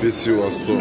Fessiu assou.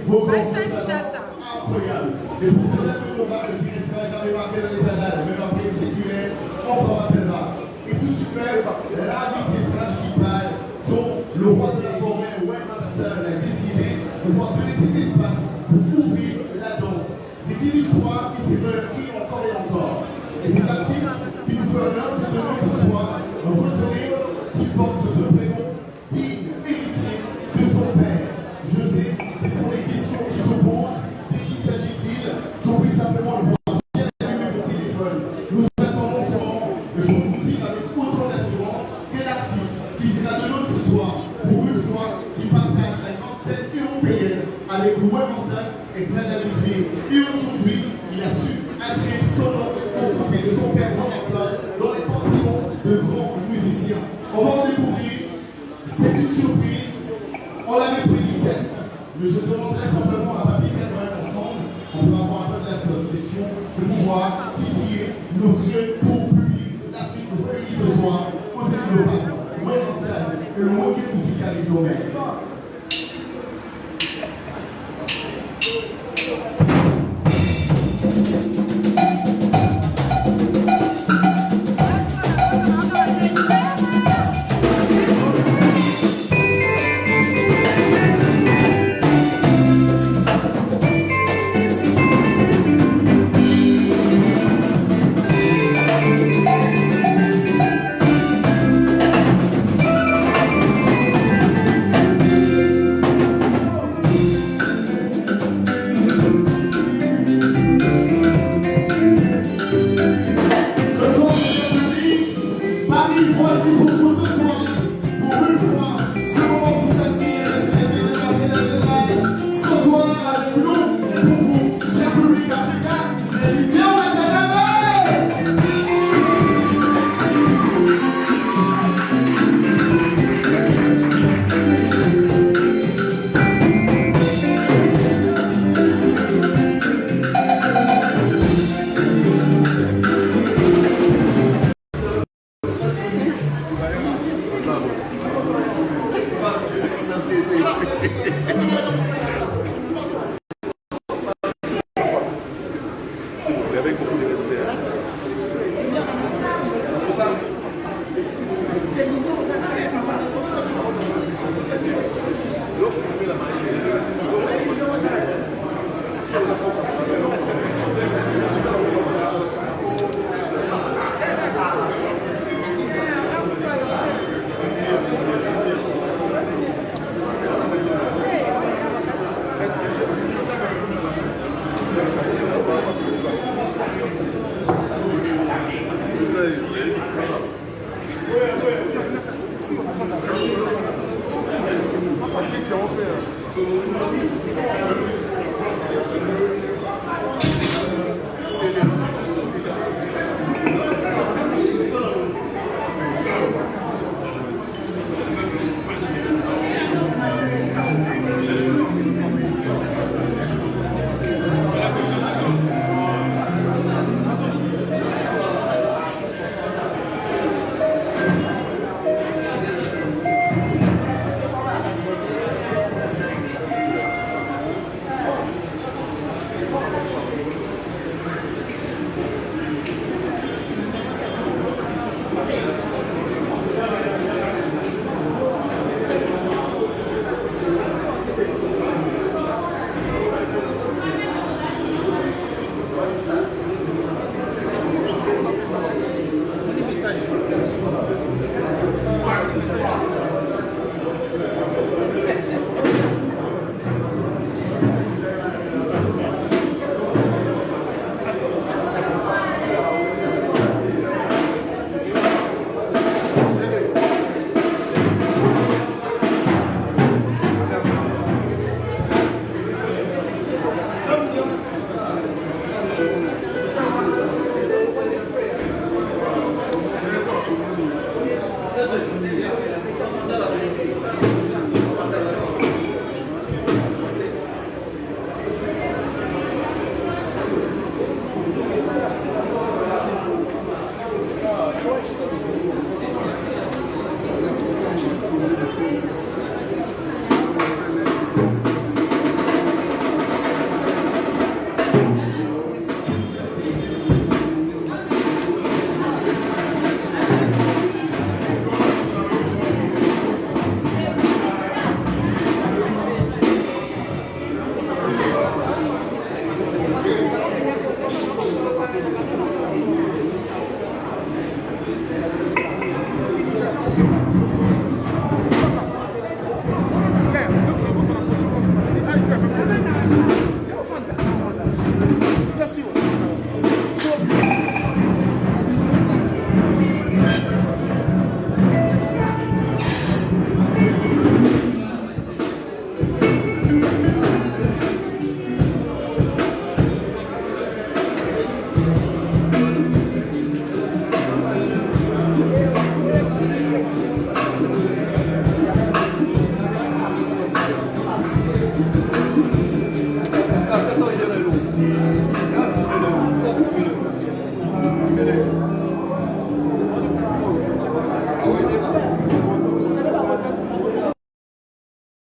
vos incroyables. Et pour cela, le honorable qui restera gravé marqué dans les annales, même en pays séculaire, on s'en rappellera. Et tout de même, l'invité principal, dont le roi de la forêt, Waymaster, a décidé de pouvoir donner cet espace pour ouvrir la danse. C'est une histoire qui s'est réécrite encore et encore. Et cet artiste qui nous fait l'honneur de donner ce soir un retourné qui porte ce prénom digne, héritier de son père. Je sais, ce sont les questions qui s'opposent. De qui s'agit-il? J'oublie simplement le voir bien allumer mon téléphone. Nous attendons ce moment et je vous dis avec autant d'assurance que l'artiste qui sera de l'autre ce soir, pour une fois, qui partage la grande scène européenne avec Waymaster et Xavier Dufay. Et aujourd'hui, il a su inscrire son nom aux côtés de son père Waymaster dans les panthéons de grands musiciens. On va en découvrir, c'est une surprise, on l'avait prédit 7, mais je demanderai simplement à Papy qu'elle ensemble, on peut avoir un peu de la sauce, question de pouvoir titiller nos yeux pour public d'Afrique réunis ce soir aux États-Unis. Waymaster et le moyen musical des hommes.